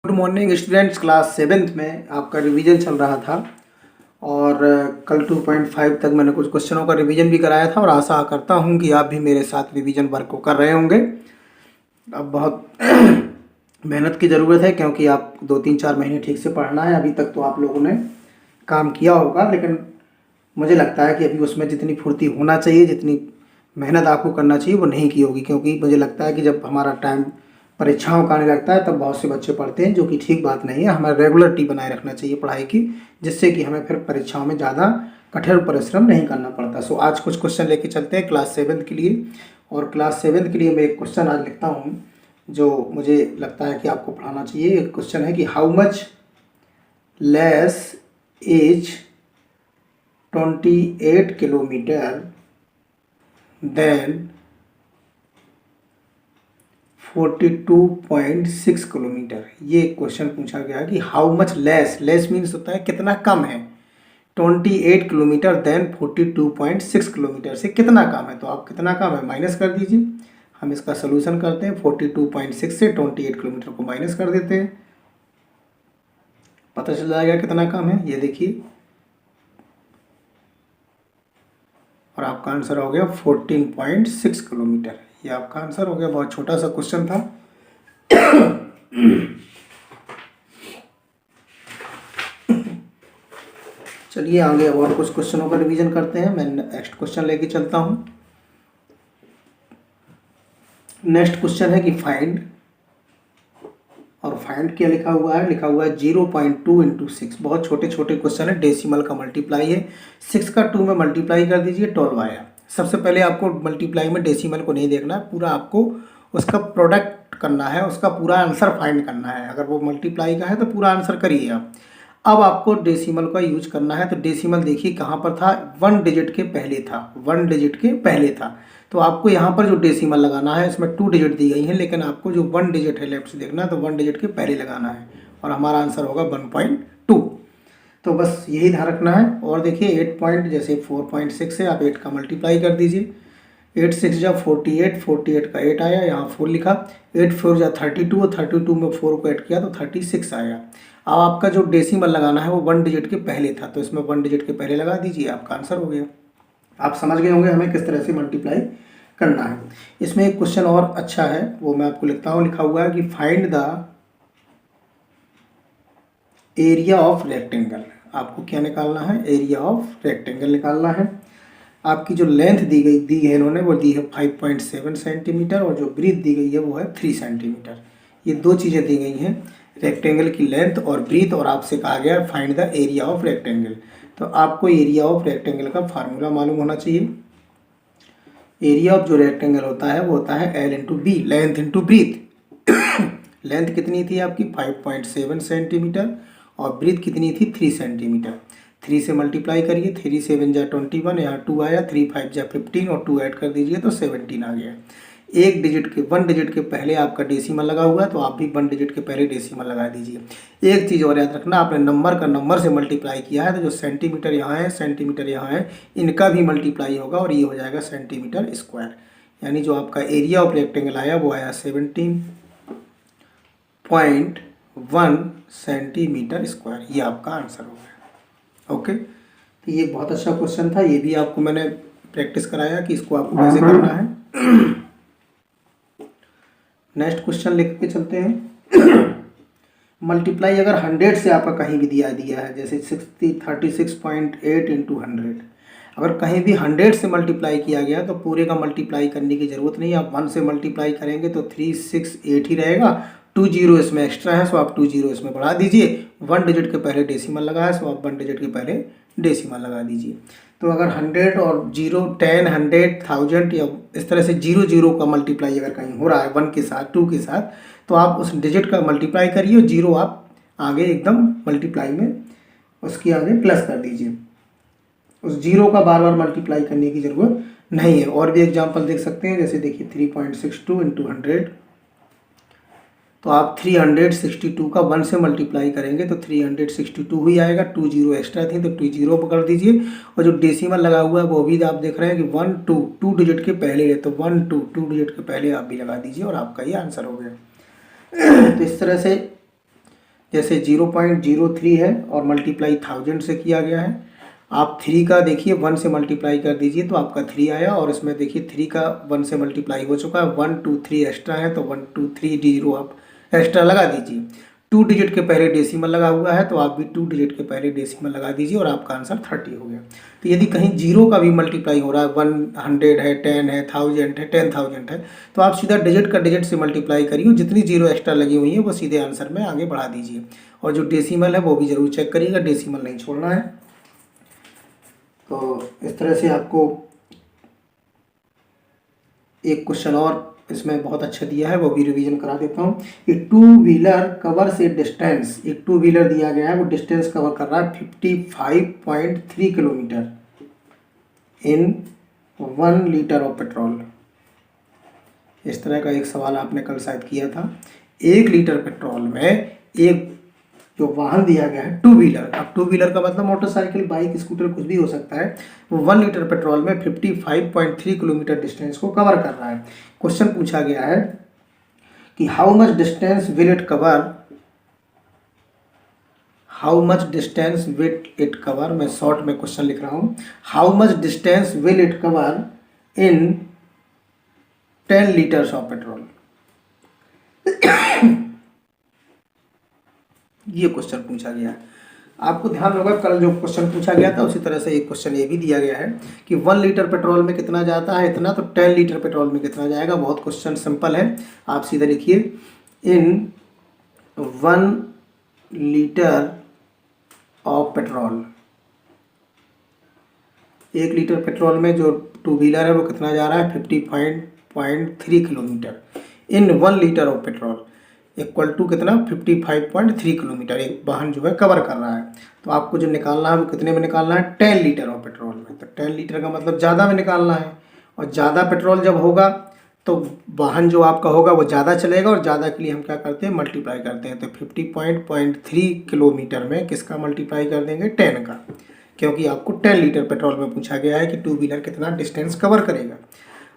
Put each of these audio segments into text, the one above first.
Good morning students. Class 7th में आपका revision चल रहा था और कल 2.5 तक मैंने कुछ क्वेश्चनों का रिवीजन भी कराया था और आशा करता हूं कि आप भी मेरे साथ रिवीजन वर्क को कर रहे होंगे। अब बहुत मेहनत की ज़रूरत है क्योंकि आप 2-3-4 महीने ठीक से पढ़ना है। अभी तक तो आप लोगों ने काम किया होगा, लेकिन मुझे लगता है कि अभी उसमें जितनी फुर्ती होना चाहिए, जितनी मेहनत आपको करना चाहिए वो नहीं की होगी, क्योंकि मुझे लगता है कि जब हमारा टाइम परीक्षाओं का आने लगता है तब बहुत से बच्चे पढ़ते हैं, जो कि ठीक बात नहीं है। हमें रेगुलरिटी बनाए रखना चाहिए पढ़ाई की, जिससे कि हमें फिर परीक्षाओं में ज़्यादा कठोर परिश्रम नहीं करना पड़ता। सो आज कुछ क्वेश्चन लेके चलते हैं क्लास 7 के लिए। और क्लास 7 के लिए मैं एक क्वेश्चन आज लिखता हूँ जो मुझे लगता है कि आपको पढ़ाना चाहिए। एक क्वेश्चन है कि how much less is 28 kilometre then 42.6 kilometre. ये क्वेश्चन पूछा गया कि हाउ मच लेस मीन्स होता है कितना कम है, 28 किलोमीटर देन 42.6 किलोमीटर से कितना कम है। तो आप कितना कम है माइनस कर दीजिए। हम इसका सोल्यूशन करते हैं। 42.6 से 28 किलोमीटर को माइनस कर देते हैं, पता चल जाएगा कितना कम है। ये देखिए, और आपका आंसर हो गया 14.6 किलोमीटर। ये आपका आंसर हो गया। बहुत छोटा सा क्वेश्चन था। चलिए आगे और कुछ क्वेश्चनों का रिवीजन करते हैं। मैं नेक्स्ट क्वेश्चन लेके चलता हूं। नेक्स्ट क्वेश्चन है कि फाइंड, और फाइंड क्या लिखा हुआ है? लिखा हुआ है 0.2 इंटू 6। बहुत छोटे छोटे क्वेश्चन है, डेसिमल का मल्टीप्लाई है। 6 का 2 में मल्टीप्लाई कर दीजिए, 12 आया। सबसे पहले आपको मल्टीप्लाई में डेसिमल को नहीं देखना है, पूरा आपको उसका प्रोडक्ट करना है, उसका पूरा आंसर फाइंड करना है। अगर वो मल्टीप्लाई का है तो पूरा आंसर करिए आप। अब आपको डेसिमल का यूज करना है। तो डेसिमल देखिए कहाँ पर था, 1 डिजिट के पहले था, 1 डिजिट के पहले था। तो आपको यहाँ पर जो डेसिमल लगाना है, इसमें 2 डिजिट दी गई हैं, लेकिन आपको जो 1 डिजिट है लेफ्ट से देखना है, तो 1 डिजिट के पहले लगाना है और हमारा आंसर होगा 1.2। तो बस यही ध्यान रखना है। और देखिए 8 पॉइंट, जैसे 4.6 है, आप 8 का मल्टीप्लाई कर दीजिए। 8 6 जा 48, 48 का 8 आया, यहाँ 4 लिखा। 8 4 जा 32, और 32 में 4 को ऐड किया तो 36 आया। अब आपका जो डेसिमल लगाना है वो 1 डिजिट के पहले था, तो इसमें 1 डिजिट के पहले लगा दीजिए, आपका आंसर हो गया। आप समझ गए होंगे हमें किस तरह से मल्टीप्लाई करना है। इसमें एक क्वेश्चन और अच्छा है, वो मैं आपको लिखता हूँ। लिखा हुआ है कि find the area of rectangle. आपको क्या निकालना है? एरिया ऑफ रेक्टेंगल निकालना है। आपकी जो लेंथ दी है इन्होंने, वो दी है 5.7 सेंटीमीटर, और जो ब्रीथ दी गई है वो है 3 सेंटीमीटर। ये दो चीज़ें दी गई हैं, रेक्टेंगल की लेंथ और ब्रीथ, और आपसे कहा गया find the area of rectangle. तो आपको एरिया ऑफ रेक्टेंगल का फार्मूला मालूम होना चाहिए। एरिया ऑफ जो रेक्टेंगल होता है वो होता है L into B, length into breadth. Length कितनी थी आपकी? 5.7 सेंटीमीटर, और ब्रीथ कितनी थी? 3 सेंटीमीटर। 3 से मल्टीप्लाई करिए, 3 7 जा 21, यहाँ 2 आया, 3 5 जा 15, और 2 ऐड कर दीजिए तो 17 आ गया। 1 डिजिट के पहले आपका डेसिमल लगा हुआ है, तो आप भी 1 डिजिट के पहले डेसिमल लगा दीजिए। एक चीज़ और याद रखना, आपने नंबर का नंबर से मल्टीप्लाई किया है, तो जो सेंटीमीटर यहाँ है, सेंटीमीटर यहाँ है, इनका भी मल्टीप्लाई होगा और ये हो जाएगा सेंटीमीटर स्क्वायर। यानी जो आपका एरिया ऑफ रेक्टेंगल आया वो आया 17.1 सेंटीमीटर स्क्वायर। ये आपका आंसर हो गया। ओके, तो ये बहुत अच्छा क्वेश्चन था। ये भी आपको मैंने प्रैक्टिस कराया कि इसको आपको कैसे करना है। नेक्स्ट क्वेश्चन लिख के चलते हैं। मल्टीप्लाई अगर 100 से आपका कहीं भी दिया है, जैसे 36.8 इंटू 100, अगर कहीं भी 100 से मल्टीप्लाई किया गया तो पूरे का मल्टीप्लाई करने की ज़रूरत नहीं है। आप 1 से मल्टीप्लाई करेंगे तो 368 ही रहेगा। 2 जीरो इसमें एक्स्ट्रा है, सो आप 2 जीरो इसमें बढ़ा दीजिए। 1 डिजिट के पहले डेसिमल लगा है, सो आप 1 डिजिट के पहले डेसिमल लगा दीजिए। तो अगर 100 और 0, 10, 100, 1000 या इस तरह से 0 0 का मल्टीप्लाई अगर कहीं हो रहा है 1 के साथ, 2 के साथ, तो आप उस डिजिट का मल्टीप्लाई करिए, 0 आप आगे एकदम मल्टीप्लाई में उसकी आगे प्लस कर दीजिए। उस 0 का बार बार मल्टीप्लाई करने की ज़रूरत नहीं है। और भी एग्जांपल देख सकते हैं, जैसे देखिए 3.62 इंटू 100, तो आप 362 का 1 से मल्टीप्लाई करेंगे तो 362 ही आएगा। 2 जीरो एक्स्ट्रा थी तो 2 जीरो पकड़ दीजिए। और जो डेसिमल लगा हुआ है वो भी आप देख रहे हैं कि 1 2 डिजिट के पहले है, तो 1 2 डिजिट के पहले आप भी लगा दीजिए और आपका ये आंसर हो गया। तो इस तरह से जैसे 0.03 है और मल्टीप्लाई 1000 से किया गया है। आप 3 का देखिए 1 से मल्टीप्लाई कर दीजिए तो आपका 3 आया, और इसमें देखिए 3 का 1 से मल्टीप्लाई हो चुका है, 1 2 3 एक्स्ट्रा है तो 1 2 3 0 आप एक्स्ट्रा लगा दीजिए। 2 डिजिट के पहले डेसिमल लगा हुआ है तो आप भी 2 डिजिट के पहले डेसिमल लगा दीजिए और आपका आंसर 30 हो गया। तो यदि कहीं जीरो का भी मल्टीप्लाई हो रहा है, 100 है, 10 है, 1000 है, 10,000 है, तो आप सीधा डिजिट का डिजिट से मल्टीप्लाई करिए, जितनी जीरो एक्स्ट्रा लगी हुई है वो सीधे आंसर में आगे बढ़ा दीजिए। और जो डेसिमल है वो भी जरूर चेक करिएगा, डेसिमल नहीं छोड़ना है। तो इस तरह से आपको एक क्वेश्चन और इसमें बहुत अच्छा दिया है, वो भी रिवीजन करा देता हूँ। ये 2 व्हीलर कवर से डिस्टेंस, एक 2 व्हीलर दिया गया है, वो डिस्टेंस कवर कर रहा है 55.3 kilometre in 1 litre of petrol. इस तरह का एक सवाल आपने कल शायद किया था। 1 लीटर पेट्रोल में एक जो वाहन दिया गया है 2 व्हीलर, अब 2 व्हीलर का मतलब मोटरसाइकिल, बाइक, स्कूटर कुछ भी हो सकता है, वो 1 लीटर पेट्रोल में 55.3 किलोमीटर डिस्टेंस को कवर कर रहा है। क्वेश्चन पूछा गया है कि how much distance will it cover, how much distance will it cover, मैं शॉर्ट में क्वेश्चन लिख रहा हूँ, how much distance will it cover in 10 litres of petrol. ये क्वेश्चन पूछा गया है। आपको ध्यान होगा कल जो क्वेश्चन पूछा गया था उसी तरह से एक क्वेश्चन ये भी दिया गया है कि 1 लीटर पेट्रोल में कितना जाता है इतना, तो 10 लीटर पेट्रोल में कितना जाएगा। बहुत क्वेश्चन सिंपल है, आप सीधा लिखिए इन 1 litre of petrol. 1 litre petrol में जो 2 व्हीलर है वो कितना जा रहा है 55.3 kilometre in 1 litre of petrol equal to कितना 55.3 किलोमीटर एक वाहन जो है कवर कर रहा है। तो आपको जो निकालना है वो कितने में निकालना है 10 लीटर ऑफ पेट्रोल में। तो 10 लीटर का मतलब ज़्यादा में निकालना है, और ज़्यादा पेट्रोल जब होगा तो वाहन जो आपका होगा वो ज़्यादा चलेगा, और ज़्यादा के लिए हम क्या करते हैं मल्टीप्लाई करते हैं। तो 50.3 किलोमीटर में किसका मल्टीप्लाई कर देंगे 10 का, क्योंकि आपको 10 लीटर पेट्रोल में पूछा गया है कि 2 व्हीलर कितना डिस्टेंस कवर करेगा।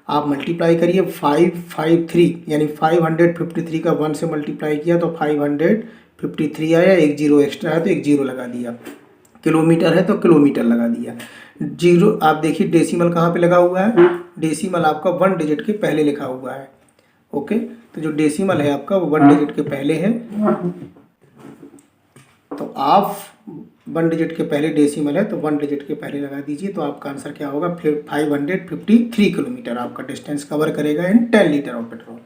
आप मल्टीप्लाई करिए 553 यानी 553 का 1 से मल्टीप्लाई किया तो 553 आया, एक जीरो एक्स्ट्रा है तो एक जीरो लगा दिया, किलोमीटर है तो किलोमीटर लगा दिया। जीरो आप देखिए डेसिमल कहाँ पे लगा हुआ है, डेसिमल आपका 1 डिजिट के पहले लिखा हुआ है। ओके, तो जो डेसिमल है आपका वो 1 डिजिट के पहले है, तो आप 1 डिजिट के पहले डेसिमल है तो 1 डिजिट के पहले लगा दीजिए। तो आपका आंसर क्या होगा 553 किलोमीटर आपका डिस्टेंस कवर करेगा इन 10 लीटर ऑफ पेट्रोल।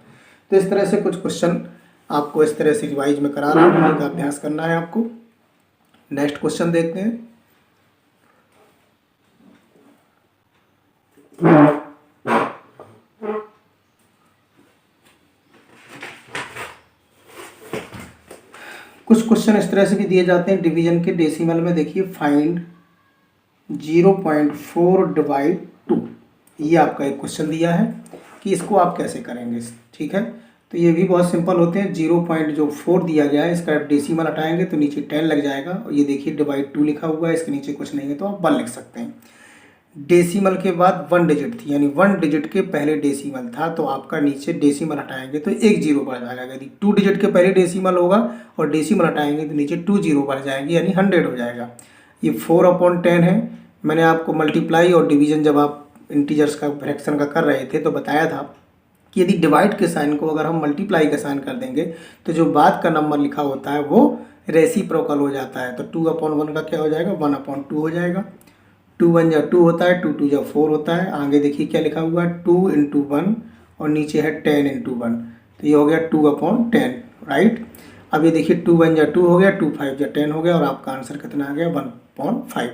तो इस तरह से कुछ क्वेश्चन आपको इस तरह से रिवाइज में करा रहा हूँ, उनका अभ्यास करना है आपको। नेक्स्ट क्वेश्चन देखते हैं। कुछ क्वेश्चन इस तरह से भी दिए जाते हैं डिवीजन के डेसिमल में। देखिए फाइंड 0.4 डिवाइड 2, ये आपका एक क्वेश्चन दिया है कि इसको आप कैसे करेंगे। ठीक है, तो ये भी बहुत सिंपल होते हैं। 0.4 दिया गया है, इसका डेसिमल हटाएंगे तो नीचे 10 लग जाएगा, और ये देखिए डिवाइड 2 लिखा हुआ है, इसके नीचे कुछ नहीं है तो आप 1 लिख सकते हैं। डेसिमल के बाद 1 डिजिट थी, यानी 1 डिजिट के पहले डेसिमल था, तो आपका नीचे डेसिमल हटाएंगे तो एक जीरो बढ़ जाएगा। यदि 2 डिजिट के पहले डेसिमल होगा और डेसिमल हटाएंगे तो नीचे 2 जीरो बढ़ जाएंगे, यानी 100 हो जाएगा। ये 4/10 है। मैंने आपको मल्टीप्लाई और डिवीजन जब आप इंटीजर्स का फ्रैक्शन का कर रहे थे तो बताया था कि यदि डिवाइड के साइन को अगर हम मल्टीप्लाई का साइन कर देंगे तो जो बाद का नंबर लिखा होता है वो रेसिप्रोकल हो जाता है। तो 2/1 का क्या हो जाएगा 1/2 हो जाएगा। 2 1 जा 2 होता है, 2 2 जा 4 होता है। आगे देखिए क्या लिखा हुआ है 2 × 1 और नीचे है 10 × 1, तो ये हो गया 2/10, राइट। अब ये देखिए 2 1 जा 2 हो गया, 2 5 जा 10 हो गया, और आपका आंसर कितना आ गया 1/5।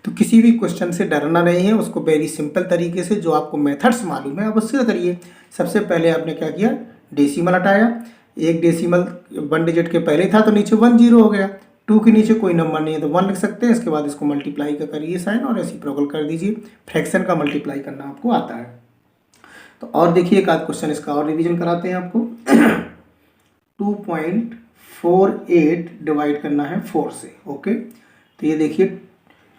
तो किसी भी क्वेश्चन से डरना नहीं है, उसको वेरी सिंपल तरीके से जो आपको मेथड्स मालूम है आप उससे करिए। सबसे पहले आपने क्या किया डेसिमल हटाया, एक डेसिमल 1 डिजिट के पहले था तो नीचे 1 जीरो हो गया, 2 के नीचे कोई नंबर नहीं है तो 1 लिख सकते हैं। इसके बाद इसको मल्टीप्लाई का करिए साइन और रेसिप्रोकल कर दीजिए। फ्रैक्शन का मल्टीप्लाई करना आपको आता है। तो और देखिए एक आध क्वेश्चन इसका और रिवीजन कराते हैं आपको। 2.48 डिवाइड करना है 4 से। ओके, तो ये देखिए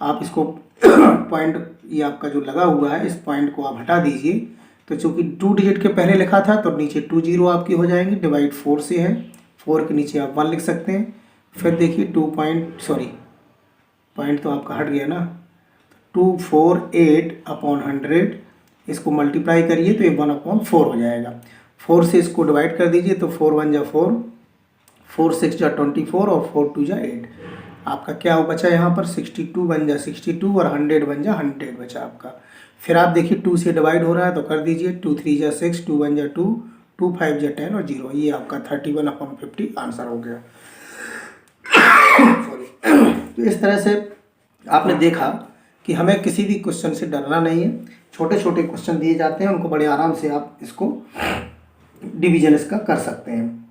आप इसको पॉइंट ये आपका जो लगा हुआ है इस पॉइंट को आप हटा दीजिए। तो चूंकि 2 डिजिट के पहले लिखा था तो नीचे 2 जीरो आपकी हो जाएंगे, डिवाइड 4 से है, 4 के नीचे आप 1 लिख सकते हैं। फिर देखिए पॉइंट तो आपका हट गया ना, 248/100, इसको मल्टीप्लाई करिए तो ये 1/4 हो जाएगा। 4 से इसको डिवाइड कर दीजिए तो 4 1 जा 4, 4 6 जा 24 और 4 2 जा 8। आपका क्या बचा यहाँ पर 62 बन जा 62 और 100 बन जा 100 बचा आपका। फिर आप देखिए 2 से डिवाइड हो रहा है तो कर दीजिए, 2 3 जा 6, 2 1 जा 2, 2 5 जा 10 और 0। ये आपका 31/50 आंसर हो गया। सॉरी। तो इस तरह से आपने देखा कि हमें किसी भी क्वेश्चन से डरना नहीं है। छोटे छोटे क्वेश्चन दिए जाते हैं, उनको बड़े आराम से आप इसको डिवीजन इसका कर सकते हैं।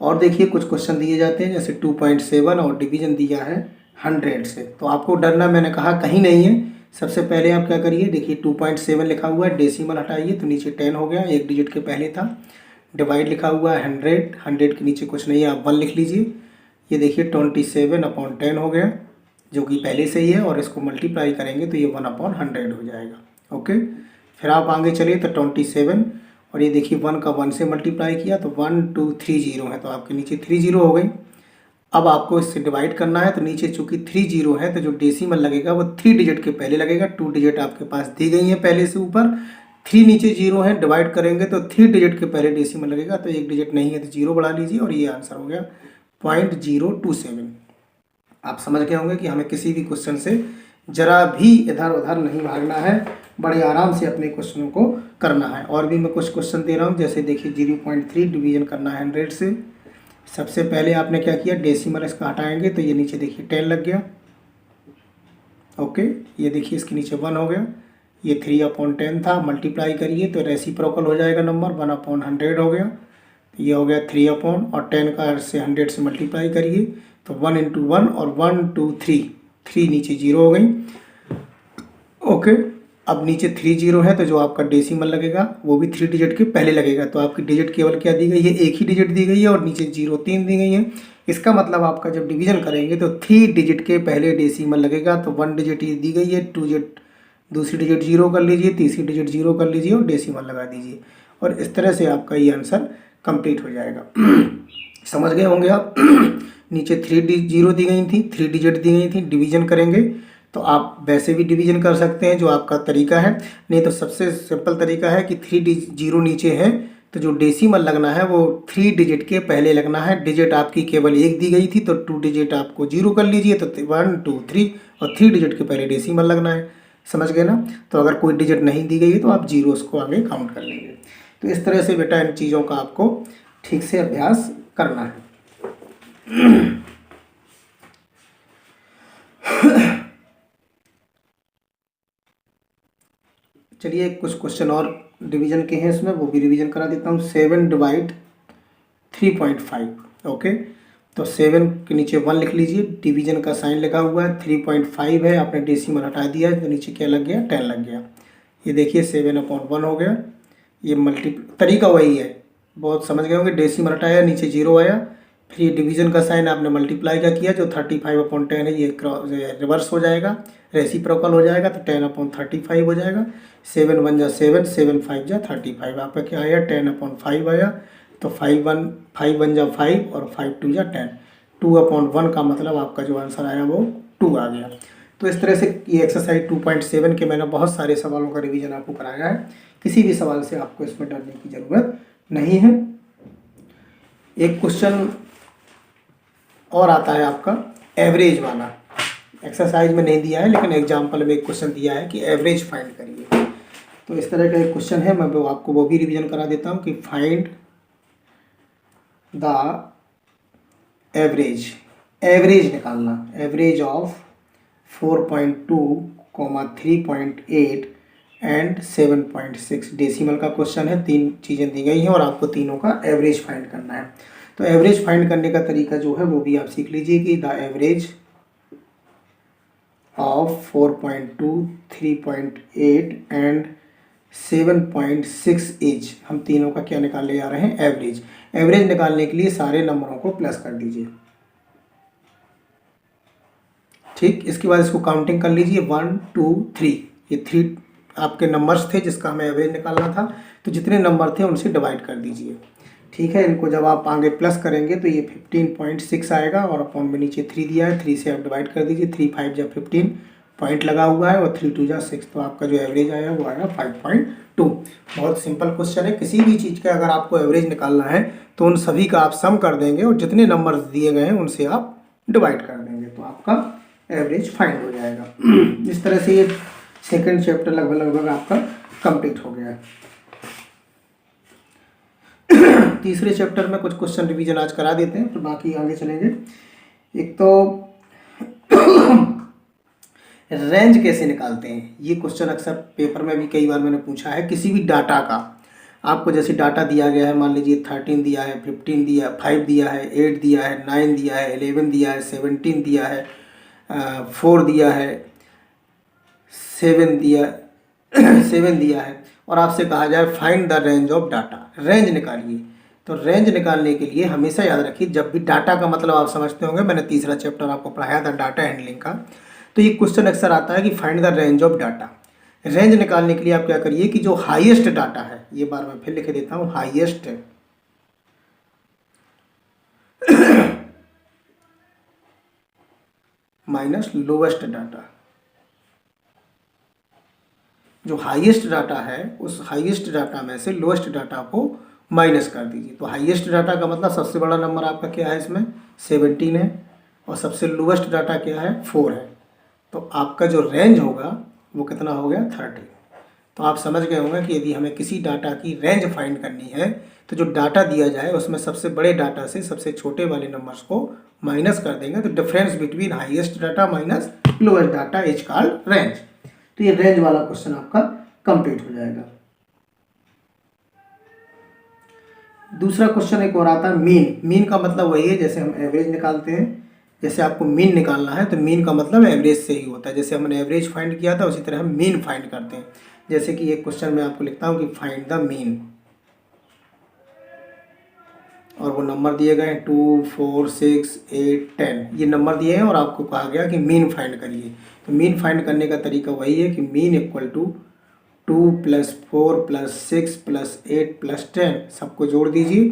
और देखिए कुछ क्वेश्चन दिए जाते हैं जैसे 2.7 और डिवीजन दिया है 100 से, तो आपको डरना मैंने कहा कहीं नहीं है। सबसे पहले आप क्या करिए, देखिए 2.7 लिखा हुआ है, डेसिमल हटाइए तो नीचे 10 हो गया, एक डिजिट के पहले था। डिवाइड लिखा हुआ है 100 के नीचे कुछ नहीं है, आप 1 लिख लीजिए। ये देखिए 27/10 हो गया जो कि पहले से ही है, और इसको मल्टीप्लाई करेंगे तो ये 1/100 हो जाएगा। ओके, फिर आप आगे चलिए तो 27, और ये देखिए 1 का 1 से मल्टीप्लाई किया तो 1 2 3 0 है, तो आपके नीचे 3 0 हो गई। अब आपको इससे डिवाइड करना है तो नीचे चूंकि 3 0 है तो जो डेसिमल लगेगा वो 3 डिजिट के पहले लगेगा। 2 डिजिट आपके पास दी गई है पहले से ऊपर, 3 नीचे 0 है, डिवाइड करेंगे तो 3 डिजिट के पहले डेसिमल लगेगा, तो एक डिजिट नहीं है तो 0 बढ़ा लीजिए और ये आंसर हो गया 0.027। आप समझ गए होंगे कि हमें किसी भी क्वेश्चन से जरा भी इधर उधर नहीं भागना है, बड़े आराम से अपने क्वेश्चनों को करना है। और भी मैं कुछ क्वेश्चन दे रहा हूँ, जैसे देखिए 0.3 डिवीजन करना है 100 से। सबसे पहले आपने क्या किया, डेसिमल इसका हटाएंगे तो ये नीचे देखिए 10 लग गया। ओके, ये देखिए इसके नीचे 1 हो गया, ये 3/10 था, मल्टीप्लाई करिए तो रेसिप्रोकल हो जाएगा नंबर, 1/100 हो गया। ये हो गया 3 और 10 का से 100 से मल्टीप्लाई करिए तो 1 × 1 और 1 2 3, 3 नीचे 0 हो गई। ओके, अब नीचे 3 0 है तो जो आपका डेसिमल लगेगा वो भी 3 डिजिट के पहले लगेगा, तो आपकी डिजिट केवल क्या दी गई है, एक ही डिजिट दी गई है और नीचे 0 3 दी गई है। इसका मतलब आपका जब डिवीजन करेंगे तो 3 डिजिट के पहले डेसिमल लगेगा, तो 1 डिजिट ये दी गई है, 2 डिजिट दूसरी डिजिट 0 कर लीजिए, तीसरी डिजिट 0 कर लीजिए और डेसिमल लगा दीजिए, और इस तरह से आपका ये आंसर कंप्लीट हो जाएगा। समझ गए होंगे आप। नीचे 3 0 दी गई थी, 3 डिजिट दी गई थी, डिवीजन करेंगे तो आप वैसे भी डिवीजन कर सकते हैं जो आपका तरीका है, नहीं तो सबसे सिंपल तरीका है कि 3 0 नीचे है तो जो डेसिमल लगना है वो 3 डिजिट के पहले लगना है। डिजिट आपकी केवल एक दी गई थी तो 2 डिजिट आपको 0 कर लीजिए, तो 1 2 3 और 3 डिजिट के पहले डेसिमल लगना है। समझ गए ना। तो अगर कोई डिजिट नहीं दी गई है तो आप 0 को आगे काउंट कर लेंगे। तो इस तरह से बेटा इन चीज़ों का आपको ठीक से अभ्यास करना है। चलिए कुछ क्वेश्चन और डिवीजन के हैं इसमें, वो भी रिवीजन करा देता हूँ। 7 डिवाइड 3.5। ओके, तो 7 के नीचे 1 लिख लीजिए, डिवीजन का साइन लगा हुआ है, 3.5 है, आपने डेसिमल हटा दिया तो नीचे क्या लग गया, 10 लग गया। ये देखिए 7/1 हो गया। ये तरीका वही है, बहुत समझ गए होंगे। डेसिमल हटाया, नीचे 0 आया, फिर ये डिवीजन का साइन आपने मल्टीप्लाई का किया, जो 35/10 है ये रिवर्स हो जाएगा, रेसिप्रोकल हो जाएगा, तो 10/35 हो जाएगा। 7 1 जा 7, 7 5 जा 35, आपका क्या आया 10/5 आया। तो 5 1 जा 5 और 5 2 जा 10, 2/1 का मतलब आपका जो आंसर आया वो 2 आ गया। तो इस तरह से ये एक्सरसाइज 2.7 के मैंने बहुत सारे सवालों का रिवीजन आपको कराया है। किसी भी सवाल से आपको इसमें डरने की ज़रूरत नहीं है। एक क्वेश्चन और आता है आपका एवरेज वाला, एक्सरसाइज में नहीं दिया है लेकिन एग्जाम्पल में एक क्वेश्चन दिया है कि एवरेज फाइंड करिए। तो इस तरह का एक क्वेश्चन है, मैं आपको वो भी रिवीजन करा देता हूँ कि फाइंड द एवरेज, एवरेज निकालना, एवरेज ऑफ 4.2, 3.8 एंड 7.6। डेसिमल का क्वेश्चन है, 3 चीज़ें दी गई हैं और आपको तीनों का एवरेज फाइंड करना है। तो एवरेज फाइंड करने का तरीका जो है वो भी आप सीख लीजिए कि the average of 4.2, 3.8 and 7.6 is, हम तीनों का क्या निकालने जा रहे हैं, एवरेज। एवरेज निकालने के लिए सारे नंबरों को प्लस कर दीजिए। ठीक, इसके बाद इसको काउंटिंग कर लीजिए, 1 2 3, ये 3 आपके नंबर्स थे जिसका हमें एवरेज निकालना था, तो जितने नंबर थे उनसे डिवाइड कर दीजिए। ठीक है। इनको जब आप आगे प्लस करेंगे तो ये 15.6 आएगा और अपॉन में नीचे 3 दिया है, 3 से आप डिवाइड कर दीजिए। 3 5 जा 15 पॉइंट लगा हुआ है और 3 2 जा 6, तो आपका जो एवरेज आया वो आएगा 5.2। बहुत सिंपल क्वेश्चन है। किसी भी चीज़ का अगर आपको एवरेज निकालना है तो उन सभी का आप सम कर देंगे और जितने नंबर दिए गए हैं उनसे आप डिवाइड कर देंगे तो आपका एवरेज फाइंड हो जाएगा। इस तरह से ये सेकंड चैप्टर लगभग आपका कंप्लीट हो गया है। तीसरे चैप्टर में कुछ क्वेश्चन रिवीजन आज करा देते हैं, तो बाकी आगे चलेंगे। एक तो रेंज कैसे निकालते हैं, ये क्वेश्चन अक्सर पेपर में भी कई बार मैंने पूछा है। किसी भी डाटा का आपको जैसे डाटा दिया गया है, मान लीजिए 13 दिया है, 15 दिया, 5 दिया है, 8 दिया है, 9 दिया है, 11 दिया है, 17 दिया है, 4 दिया है, 7 दिया 7 दिया है, और आपसे कहा जाए find the range of data, range निकालिए। तो रेंज निकालने के लिए हमेशा याद रखिए, जब भी डाटा का मतलब आप समझते होंगे, मैंने तीसरा चैप्टर आपको पढ़ाया था डाटा हैंडलिंग का, तो ये क्वेश्चन अक्सर आता है कि find the range of data. Range निकालने के लिए आप क्या करिए कि जो हाईएस्ट डाटा है, ये बार मैं फिर लिख देता हूँ, हाईएस्ट माइनस लोवेस्ट डाटा। जो हाईएस्ट डाटा है उस हाईएस्ट डाटा में से लोएस्ट डाटा को माइनस कर दीजिए। तो हाईएस्ट डाटा का मतलब सबसे बड़ा नंबर आपका क्या है, इसमें 17 है, और सबसे लोएस्ट डाटा क्या है, 4 है। तो आपका जो रेंज होगा वो कितना हो गया, 30। तो आप समझ गए होंगे कि यदि हमें किसी डाटा की रेंज फाइंड करनी है तो जो डाटा दिया जाए उसमें सबसे बड़े डाटा से सबसे छोटे वाले नंबर्स को माइनस कर देंगे, तो difference between highest data minus lowest data is called range. तो ये रेंज वाला क्वेश्चन आपका कंप्लीट हो जाएगा। दूसरा क्वेश्चन एक और आता है मीन। मीन का मतलब वही है जैसे हम एवरेज निकालते हैं, जैसे आपको मीन निकालना है तो मीन का मतलब एवरेज से ही होता है। जैसे हमने एवरेज फाइंड किया था उसी तरह हम मीन फाइंड करते हैं। जैसे कि एक क्वेश्चन में आपको लिखता हूँ कि फाइंड द मीन, और वो नंबर दिए गए 2 4 6 8 10 ये नंबर दिए हैं और आपको कहा गया कि मीन फाइंड करिए। तो मीन फाइंड करने का तरीका वही है कि मीन इक्वल टू 2 + 4 + 6 + 8 + 10 सबको जोड़ दीजिए,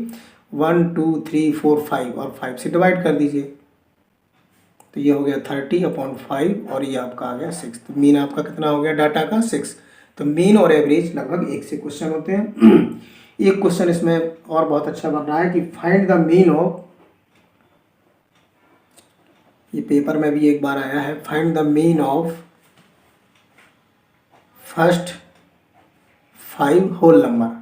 1 2 3 4 5 और 5 से डिवाइड कर दीजिए। तो ये हो गया 30/5 और ये आपका आ गया 6। तो मीन आपका कितना हो गया डाटा का, 6। तो मीन और एवरेज लगभग एक से क्वेश्चन होते हैं। एक क्वेश्चन इसमें और बहुत अच्छा बन रहा है कि फाइंड द मीन ऑफ, ये पेपर में भी एक बार आया है, find the mean of first 5 whole number.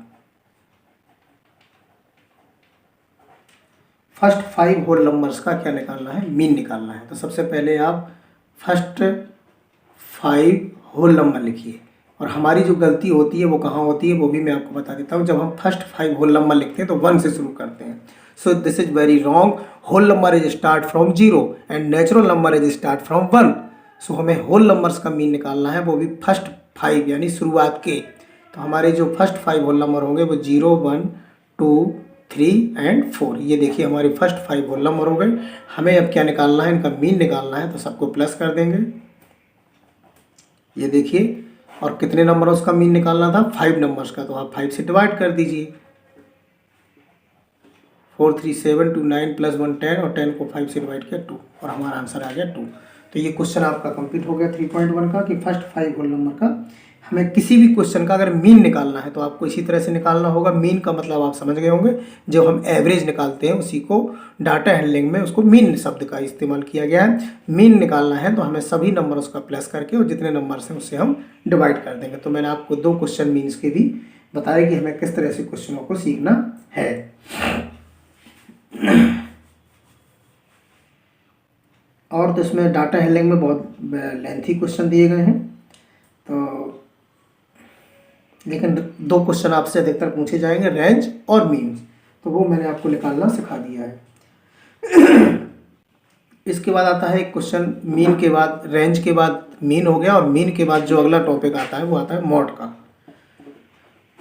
First 5 whole numbers का क्या निकालना है, मीन निकालना है। तो सबसे पहले आप फर्स्ट 5 होल नंबर लिखिए, और हमारी जो गलती होती है वो कहाँ होती है वो भी मैं आपको बता देता हूँ। जब हम फर्स्ट 5 होल नंबर लिखते हैं तो 1 से शुरू करते हैं। So this is very wrong. Whole number is start from 0 and natural number is start from 1। So हमें होल नंबर्स का मीन निकालना है, वो भी फर्स्ट 5 यानी शुरुआत के। तो हमारे जो फर्स्ट 5 होल नंबर होंगे वो 0 1 2 3 एंड 4। ये देखिए हमारे फर्स्ट 5 होल नंबर हो गए। हमें अब क्या निकालना है, इनका मीन निकालना है। तो सबको प्लस कर देंगे, ये देखिए, और कितने नंबर उसका मीन निकालना था, 5 नंबर्स का। तो आप 5 से डिवाइड कर दीजिए, 4 3 7 2 9 + 1 10 और 10 को 5 से डिवाइड किया 2 और हमारा आंसर आ गया 2। तो ये क्वेश्चन आपका कंप्लीट हो गया 3.1 का कि फर्स्ट 5 होल नंबर का हमें किसी भी क्वेश्चन का अगर मीन निकालना है तो आपको इसी तरह से निकालना होगा। मीन का मतलब आप समझ गए होंगे, जब हम एवरेज निकालते हैं उसी को डाटा हैंडलिंग में उसको मीन शब्द का इस्तेमाल किया गया है। मीन निकालना है तो हमें सभी नंबर उसका प्लस करके और जितने नंबर हैं उससे हम डिवाइड कर देंगे। तो मैंने आपको 2 क्वेश्चन मीन्स के भी बताया कि हमें किस तरह से क्वेश्चनों को सीखना है। और तो इसमें डाटा हैंडलिंग में बहुत लेंथी क्वेश्चन दिए गए हैं, तो लेकिन 2 क्वेश्चन आपसे अधिकतर पूछे जाएंगे, रेंज और मीन, तो वो मैंने आपको निकालना सिखा दिया है। इसके बाद आता है एक क्वेश्चन, मीन के बाद रेंज के बाद मीन हो गया, और मीन के बाद जो अगला टॉपिक आता है वो आता है मॉड का।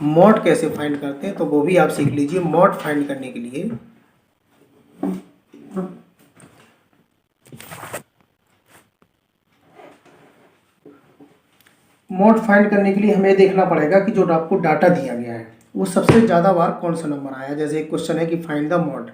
मॉड कैसे फाइंड करते हैं तो वो भी आप सीख लीजिए। मॉड फाइंड करने के लिए हमें देखना पड़ेगा कि जो आपको डाटा दिया गया है वो सबसे ज़्यादा बार कौन सा नंबर आया। जैसे एक क्वेश्चन है कि फाइंड द मॉड,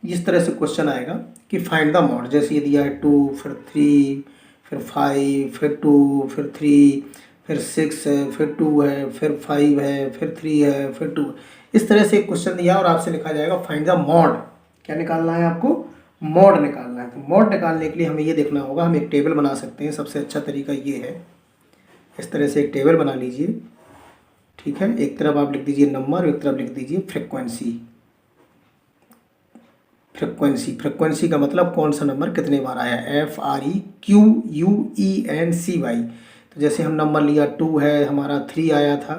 इस तरह से क्वेश्चन आएगा कि फाइंड द मॉड। जैसे ये दिया है 2, फिर 3, फिर 5, फिर 2, फिर 3, फिर 6 है, फिर 2 है, फिर 5 है, फिर 3 है, फिर 2। इस तरह से एक क्वेश्चन दिया और आपसे लिखा जाएगा फाइंड द मॉड। क्या निकालना है आपको, मॉड निकालना है। तो मॉड निकालने के लिए हमें ये देखना होगा, हम एक टेबल बना सकते हैं। सबसे अच्छा तरीका ये है, इस तरह से एक टेबल बना लीजिए, ठीक है। एक तरफ आप लिख दीजिए नंबर, एक तरफ लिख दीजिए फ्रिक्वेंसी। फ्रिक्वेंसी का मतलब कौन सा नंबर कितने बार आया, FREQUENCY। तो जैसे हम नंबर लिया 2 है, हमारा 3 आया था,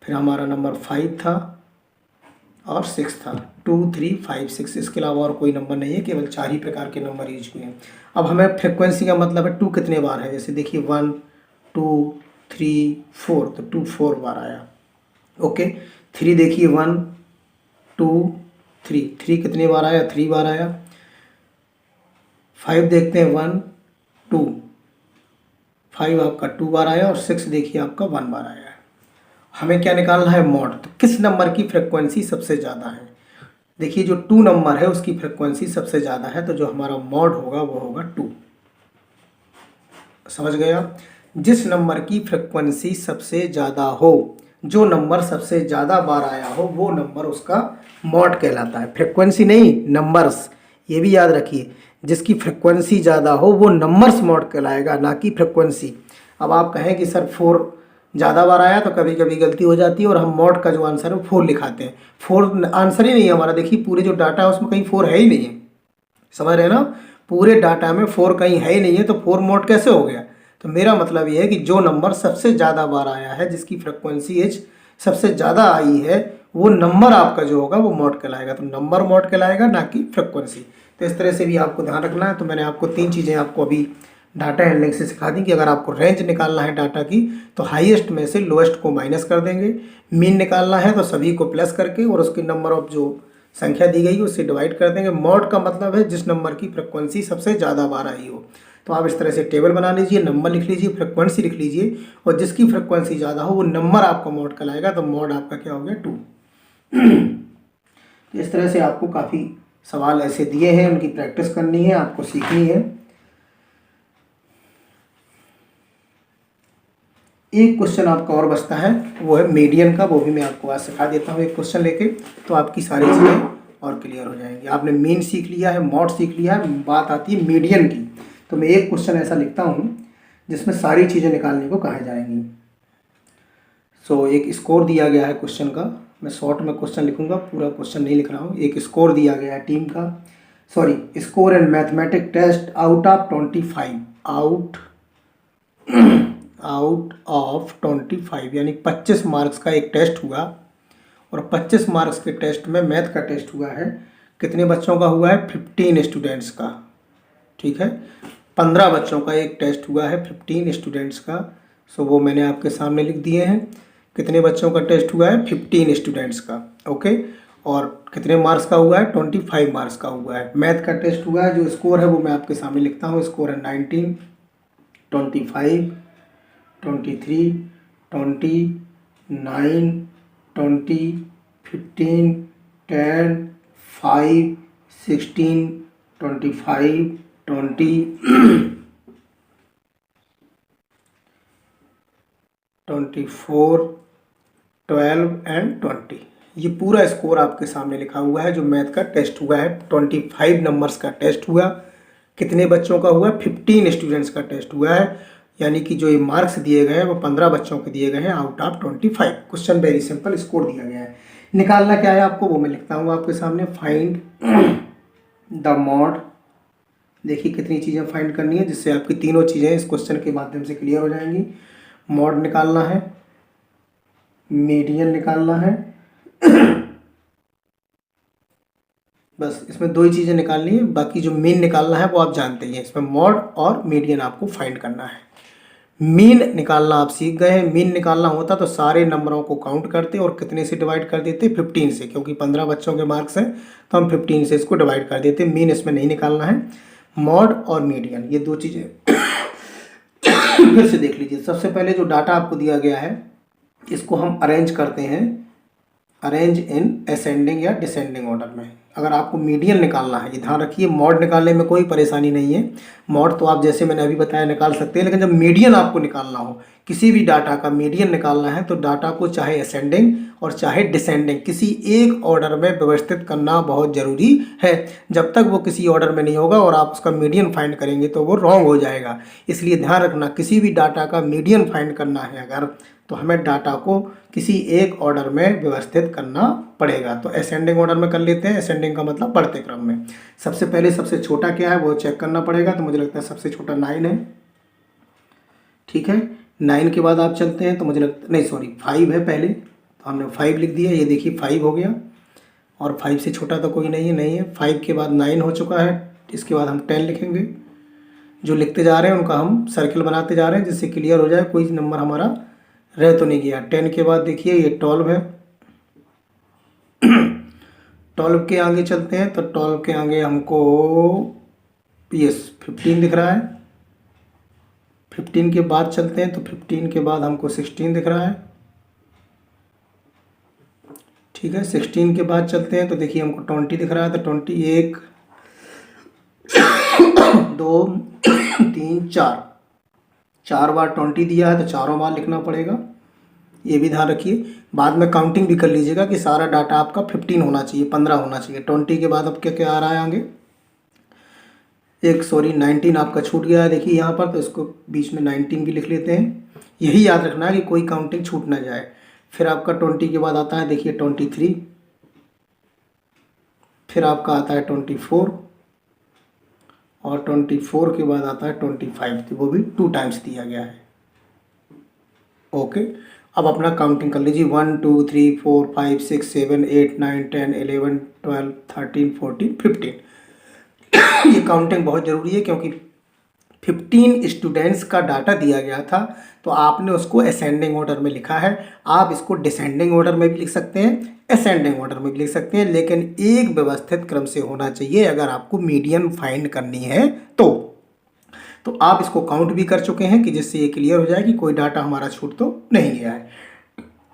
फिर हमारा नंबर 5 था और 6 था। 2, 3, 5, 6, इसके अलावा और कोई नंबर नहीं है, केवल 4 ही प्रकार के नंबर यूज हुए हैं। अब हमें फ्रिक्वेंसी का मतलब है 2 कितने बार है। जैसे देखिए 1, 2, 3, 4, तो 2 4 बार आया। ओके, 3 देखिए 1, 2, 3 कितने बार आया, 3 बार आया। 5 देखते हैं 1, 2, 5 आपका 2 बार आया और 6 देखिए आपका 1 बार आया है। हमें क्या निकालना है, मॉड। तो किस नंबर की फ्रिक्वेंसी सबसे ज़्यादा है। देखिए जो 2 नंबर है उसकी फ्रिक्वेंसी सबसे ज़्यादा है, तो जो हमारा मॉड होगा वो होगा 2। समझ गए आप। जिस नंबर की फ्रिक्वेंसी सबसे ज़्यादा हो, जो नंबर सबसे ज़्यादा बार आया हो, वो नंबर उसका मॉड कहलाता है। फ्रिक्वेंसी नहीं, नंबर्स, ये भी याद रखिए। जिसकी फ्रिक्वेंसी ज़्यादा हो वो नंबर्स मॉड कहलाएगा, ना कि फ्रिक्वेंसी। अब आप कहें कि सर 4 ज़्यादा बार आया, तो कभी कभी गलती हो जाती है और हम मॉड का जो आंसर है वो 4 लिखाते हैं। 4 आंसर ही नहीं है हमारा। देखिए पूरे जो डाटा है उसमें कहीं 4 है ही नहीं है। समझ रहे हैं ना, पूरे डाटा में 4 कहीं है ही नहीं है, तो 4 मॉड कैसे हो गया। तो मेरा मतलब ये है कि जो नंबर सबसे ज़्यादा बार आया है, जिसकी फ्रिक्वेंसी एज सबसे ज़्यादा आई है, वो नंबर आपका जो होगा वो मॉड कहलाएगा। तो नंबर मॉड कहलाएगा, ना कि फ्रिक्वेंसी। तो इस तरह से भी आपको ध्यान रखना है। तो मैंने आपको 3 चीज़ें आपको अभी डाटा हैंडलिंग से सिखा दी कि अगर आपको रेंज निकालना है डाटा की, तो हाईएस्ट में से लोएस्ट को माइनस कर देंगे। मीन निकालना है तो सभी को प्लस करके और उसके नंबर ऑफ जो संख्या दी गई है उससे डिवाइड कर देंगे। मॉड का मतलब है जिस नंबर की फ्रिक्वेंसी सबसे ज़्यादा बार आई हो। तो आप इस तरह से टेबल बना लीजिए, नंबर लिख लीजिए, फ्रिक्वेंसी लिख लीजिए, और जिसकी फ्रिक्वेंसी ज़्यादा हो वो नंबर आपका मॉड कहलाएगा। तो मॉड आपका क्या हो गया, 2। इस तरह से आपको काफ़ी सवाल ऐसे दिए हैं, उनकी प्रैक्टिस करनी है, आपको सीखनी है। एक क्वेश्चन आपका और बचता है, वो है मीडियन का। वो भी मैं आपको आज सिखा देता हूँ एक क्वेश्चन लेके, तो आपकी सारी चीज़ें और क्लियर हो जाएंगी। आपने मीन सीख लिया है, मॉड सीख लिया है, बात आती है मीडियन की। तो मैं एक क्वेश्चन ऐसा लिखता हूँ जिसमें सारी चीज़ें निकालने को कहा जाएंगी। सो एक स्कोर दिया गया है क्वेश्चन का, मैं शॉर्ट में क्वेश्चन लिखूंगा, पूरा क्वेश्चन नहीं लिख रहा हूँ। एक स्कोर दिया गया है टीम का, sorry, score in mathematic test out of 25, out of 25, यानी 25 मार्क्स का एक टेस्ट हुआ, और 25 मार्क्स के टेस्ट में मैथ का टेस्ट हुआ है। कितने बच्चों का हुआ है, 15 स्टूडेंट्स का, ठीक है। 15 बच्चों का एक टेस्ट हुआ है, 15 स्टूडेंट्स का। सो वो मैंने आपके सामने लिख दिए हैं। कितने बच्चों का टेस्ट हुआ है, 15 स्टूडेंट्स का, ओके। और कितने मार्क्स का हुआ है, 25 मार्क्स का हुआ है। मैथ का टेस्ट हुआ है, जो स्कोर है वो मैं आपके सामने लिखता हूँ। स्कोर है 19, 25, 23, 20, 9, 20, 15, 10, 5, 16, 25, 20, 24, 12 एंड 20। ये पूरा स्कोर आपके सामने लिखा हुआ है जो मैथ का टेस्ट हुआ है। 25 नंबर्स का टेस्ट हुआ। कितने बच्चों का हुआ, 15 स्टूडेंट्स का टेस्ट हुआ है। यानी कि जो ये मार्क्स दिए गए हैं वो 15 बच्चों के दिए गए हैं out of 25। Question very simple, score दिया गया है। निकालना क्या है आपको, वो मैं लिखता हूँ आपके सामने। Find the mod. देखिए कितनी चीज़ें फाइंड करनी है, जिससे आपकी तीनों चीज़ें इस क्वेश्चन के माध्यम से क्लियर हो जाएंगी। मॉड निकालना है, मीडियन निकालना है, बस इसमें 2 ही चीज़ें निकालनी है। बाकी जो मीन निकालना है वो आप जानते ही हैं। इसमें मॉड और मीडियन आपको फाइंड करना है। मीन निकालना आप सीख गए हैं। मीन निकालना होता तो सारे नंबरों को काउंट करते और कितने से डिवाइड कर देते, 15 से, क्योंकि 15 बच्चों के मार्क्स हैं तो हम 15 से इसको डिवाइड कर देते। मीन इसमें नहीं निकालना है। मॉड और मीडियन ये 2 चीज़ें फिर से देख लीजिए। सबसे पहले जो डाटा आपको दिया गया है इसको हम अरेंज करते हैं, अरेंज इन असेंडिंग या डिसेंडिंग ऑर्डर में। अगर आपको मीडियन निकालना है, ये ध्यान रखिए, मॉड निकालने में कोई परेशानी नहीं है। मॉड तो आप जैसे मैंने अभी बताया निकाल सकते हैं, लेकिन जब मीडियन आपको निकालना हो, किसी भी डाटा का मीडियन निकालना है, तो डाटा को चाहे असेंडिंग और चाहे डिसेंडिंग किसी एक ऑर्डर में व्यवस्थित करना बहुत ज़रूरी है। जब तक वो किसी ऑर्डर में नहीं होगा और आप उसका मीडियन फाइंड करेंगे तो वो रॉन्ग हो जाएगा। इसलिए ध्यान रखना, किसी भी डाटा का मीडियन फाइंड करना है अगर, तो हमें डाटा को किसी एक ऑर्डर में व्यवस्थित करना पड़ेगा। तो असेंडिंग ऑर्डर में कर लेते हैं। असेंडिंग का मतलब बढ़ते क्रम में। सबसे पहले सबसे छोटा क्या है वो चेक करना पड़ेगा, तो मुझे लगता है सबसे छोटा 9 है। ठीक है, 9 के बाद आप चलते हैं, तो मुझे लगता नहीं, सॉरी 5 है पहले, तो हमने 5 लिख दिया। ये देखिए 5 हो गया, और 5 से छोटा तो कोई नहीं है, नहीं है। 5 के बाद 9 हो चुका है, इसके बाद हम 10 लिखेंगे। जो लिखते जा रहे हैं उनका हम सर्किल बनाते जा रहे हैं, जिससे क्लियर हो जाए कोई नंबर हमारा रह तो नहीं गया। 10 के बाद देखिए ये 12 है। 12 के आगे चलते हैं, तो 12 के आगे हमको ये 15 दिख रहा है। 15 के बाद चलते हैं, तो 15 के बाद हमको 16 दिख रहा है। ठीक है, 16 के बाद चलते हैं, तो देखिए हमको 20 दिख रहा है। तो 20 1 2 3 4 4 बार 20 दिया है, तो चारों बार लिखना पड़ेगा। ये भी ध्यान रखिए। बाद में काउंटिंग भी कर लीजिएगा कि सारा डाटा आपका 15 होना चाहिए, 15 होना चाहिए। 20 के बाद अब क्या क्या आ रहा है आगे, एक सॉरी 19 आपका छूट गया है, देखिए यहाँ पर, तो इसको बीच में 19 भी लिख लेते हैं। यही याद रखना है कि कोई काउंटिंग छूट ना जाए। फिर आपका 20 के बाद आता है देखिए 23, फिर आपका आता है 24, और 24 के बाद आता है 25, तो वो भी 2 टाइम्स दिया गया है। ओके, अब अपना काउंटिंग कर लीजिए। 1 2 3 4 5 6 7 8 9 10 11 12 13 14 15। ये काउंटिंग बहुत ज़रूरी है, क्योंकि 15 स्टूडेंट्स का डाटा दिया गया था, तो आपने उसको असेंडिंग ऑर्डर में लिखा है। आप इसको डिसेंडिंग ऑर्डर में भी लिख सकते हैं, असेंडिंग ऑर्डर में भी लिख सकते हैं, लेकिन एक व्यवस्थित क्रम से होना चाहिए अगर आपको मीडियन फाइंड करनी है तो आप इसको काउंट भी कर चुके हैं, कि जिससे ये क्लियर हो जाए कि कोई डाटा हमारा छूट तो नहीं गया है।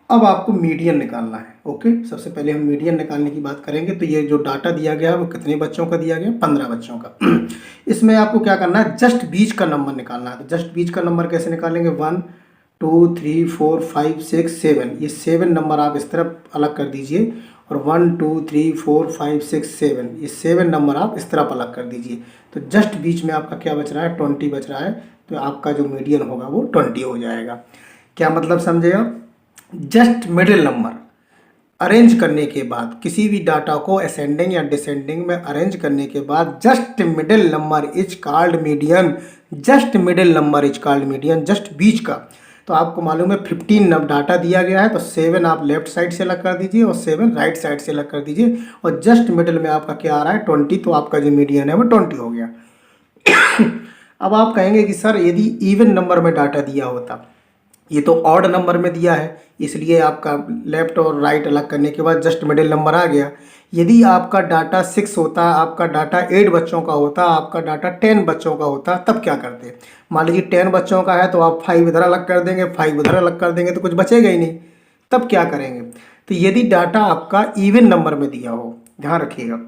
अब आपको मीडियन निकालना है। ओके, सबसे पहले हम मीडियन निकालने की बात करेंगे। तो ये जो डाटा दिया गया है वो कितने बच्चों का दिया गया, 15 बच्चों का। इसमें आपको क्या करना है, जस्ट बीच का नंबर निकालना है। तो जस्ट बीच का नंबर कैसे निकालेंगे, 1 2 3 4 5 6 7, ये 7 नंबर आप इस तरफ अलग कर दीजिए, और 1 2 3 4 5 6 7, ये 7 नंबर आप इस तरफ अलग कर दीजिए। तो जस्ट बीच में आपका क्या बच रहा है, 20 बच रहा है। तो आपका जो मीडियन होगा वो 20 हो जाएगा। क्या मतलब समझे आप, जस्ट मिडिल नंबर अरेंज करने के बाद, किसी भी डाटा को असेंडिंग या डिसेंडिंग में अरेंज करने के बाद, just middle number is called median. Just middle number is called median, just बीच का। तो आपको मालूम है 15 डाटा दिया गया है, तो 7 आप लेफ्ट साइड से अलग कर दीजिए और 7 राइट साइड से अलग कर दीजिए, और जस्ट मिडिल में आपका क्या आ रहा है, 20। तो आपका जो मीडियन है वो 20 हो गया। अब आप कहेंगे कि सर यदि इवन नंबर में डाटा दिया होता, ये तो ऑड नंबर में दिया है, इसलिए आपका लेफ्ट और राइट अलग करने के बाद जस्ट मिडिल नंबर आ गया। यदि आपका डाटा 6 होता, आपका डाटा 8 बच्चों का होता, आपका डाटा 10 बच्चों का होता, तब क्या करते। मान लीजिए 10 बच्चों का है, तो आप 5 इधर अलग कर देंगे, 5 उधर अलग कर देंगे, तो कुछ बचेगा ही नहीं। तब क्या करेंगे, तो यदि डाटा आपका इवन नंबर में दिया हो, ध्यान रखिएगा,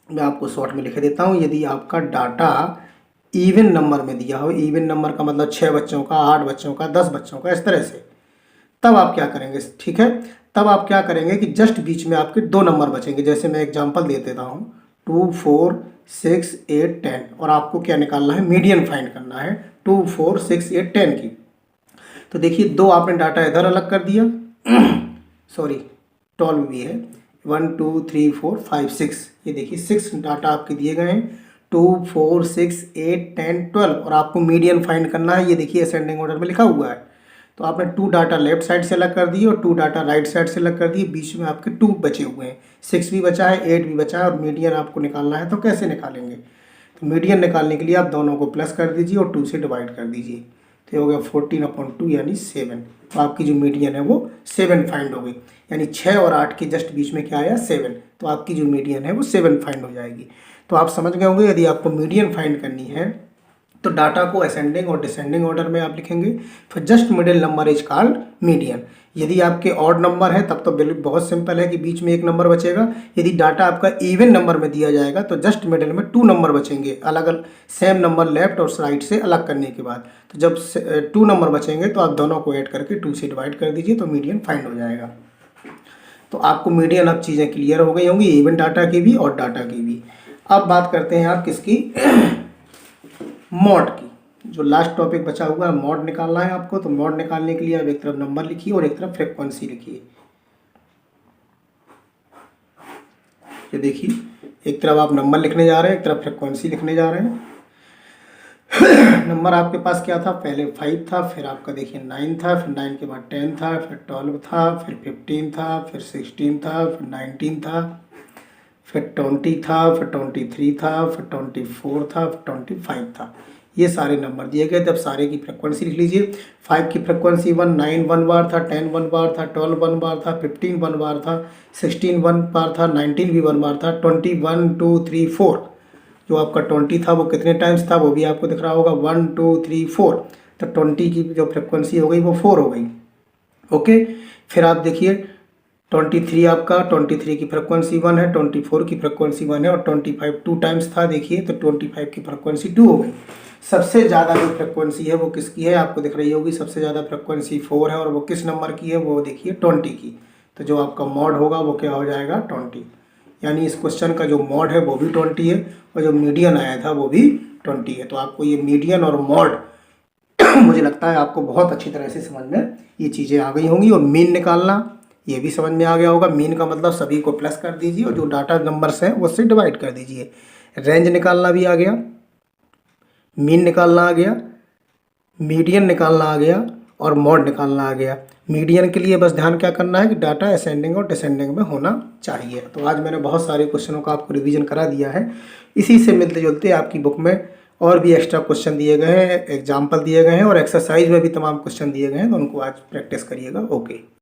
मैं आपको शॉर्ट में लिख देता हूँ। यदि आपका डाटा इवन नंबर में दिया हो, इवन नंबर का मतलब 6 बच्चों का, 8 बच्चों का, 10 बच्चों का, इस तरह से, तब आप क्या करेंगे, ठीक है, तब आप क्या करेंगे कि जस्ट बीच में आपके 2 नंबर बचेंगे। जैसे मैं एग्जांपल दे देता हूँ, 2 4 6 8 10, और आपको क्या निकालना है, मीडियन फाइंड करना है 2 4 6 8 10 की। तो देखिए 2 आपने डाटा इधर अलग कर दिया, सॉरी 12 भी है, 1 2 3 4 5 6, ये देखिए 6 डाटा आपके दिए गए हैं, 2 4 6 8 10 12, और आपको मीडियन फाइंड करना है। ये देखिए असेंडिंग ऑर्डर में लिखा हुआ है। तो आपने 2 डाटा लेफ्ट साइड से अलग कर दिए और 2 डाटा राइट साइड से अलग कर दिए, बीच में आपके 2 बचे हुए हैं, 6 भी बचा है, 8 भी बचा है, और मीडियन आपको निकालना है। तो कैसे निकालेंगे, तो मीडियन निकालने के लिए आप दोनों को प्लस कर दीजिए और 2 से डिवाइड कर दीजिए, तो ये हो गया 14/2 यानी 7। तो आपकी जो मीडियन है वो 7 फाइंड हो गई, यानी 6 और 8 के जस्ट बीच में क्या आया, 7। तो आपकी जो मीडियन है वो 7 फाइंड हो जाएगी। तो आप समझ गए होंगे, यदि आपको मीडियन फाइंड करनी है तो डाटा को असेंडिंग और डिसेंडिंग ऑर्डर में आप लिखेंगे। फिर just middle number is called median. यदि आपके ऑड नंबर है तब तो बहुत सिंपल है कि बीच में एक नंबर बचेगा। यदि डाटा आपका इवन नंबर में दिया जाएगा तो जस्ट मिडिल में 2 नंबर बचेंगे, अलग अलग सेम नंबर लेफ्ट और राइट से अलग करने के बाद। तो जब 2 नंबर बचेंगे तो आप दोनों को ऐड करके 2 से डिवाइड कर दीजिए तो मीडियन फाइंड हो जाएगा। तो आपको मीडियन अब चीज़ें क्लियर हो गई होंगी, इवन डाटा की भी और डाटा की भी। अब बात करते हैं आप किसकी, मॉड की। जो लास्ट टॉपिक बचा हुआ है मॉड निकालना है आपको। तो मॉड निकालने के लिए आप एक तरफ नंबर लिखिए और एक तरफ फ्रीक्वेंसी लिखिए। ये देखिए, एक तरफ आप नंबर लिखने जा रहे हैं, एक तरफ फ्रीक्वेंसी लिखने जा रहे हैं। नंबर आपके पास क्या था, पहले 5 था, फिर आपका देखिए 9 था, फिर 9 के बाद 10 था, फिर 12 था, फिर 15 था, फिर 16 था, फिर 19 था, फिर 20 था, फिर 23 था, फिर 24 था, फिर 25 था। ये सारे नंबर दिए गए थे। अब सारे की फ्रीक्वेंसी लिख लीजिए। 5 की फ्रीक्वेंसी 1, 9 1 बार था, 10 1 बार था, 12 1 बार था, 15 1 बार था, 16 1 बार था, 19 भी 1 बार था, 20 1 2 3 4। जो आपका 20 था वो कितने टाइम्स था वो भी आपको दिख रहा होगा, 1 2 3 4। तो 20 की जो फ्रीक्वेंसी हो गई वो 4 हो गई। ओके, फिर आप देखिए 23 आपका 23 की फ्रीक्वेंसी 1 है, 24 की फ्रीक्वेंसी 1 है और 25 2 टाइम्स था। देखिए तो 25 की फ्रीक्वेंसी 2 हो गई। सबसे ज़्यादा जो फ्रीक्वेंसी है वो किसकी है, आपको दिख रही होगी। सबसे ज़्यादा फ्रीक्वेंसी 4 है और वो किस नंबर की है, वो देखिए 20 की। तो जो आपका मॉड होगा वो क्या हो जाएगा, 20। यानी इस क्वेश्चन का जो मॉड है वो भी 20 है और जो मीडियन आया था वो भी 20 है। तो आपको ये मीडियन और मॉड मुझे लगता है आपको बहुत अच्छी तरह से समझ में ये चीज़ें आ गई होंगी। और मीन निकालना ये भी समझ में आ गया होगा। मीन का मतलब सभी को प्लस कर दीजिए और जो डाटा नंबर्स हैं उससे डिवाइड कर दीजिए। रेंज निकालना भी आ गया, मीन निकालना आ गया, मीडियन निकालना आ गया और मॉड निकालना आ गया। मीडियन के लिए बस ध्यान क्या करना है कि डाटा असेंडिंग और डिसेंडिंग में होना चाहिए। तो आज मैंने बहुत सारे क्वेश्चनों का आपको रिवीजन करा दिया है। इसी से मिलते जुलते आपकी बुक में और भी एक्स्ट्रा क्वेश्चन दिए गए हैं, एग्जाम्पल दिए गए हैं और एक्सरसाइज में भी तमाम क्वेश्चन दिए गए हैं। तो उनको आज प्रैक्टिस करिएगा। ओके।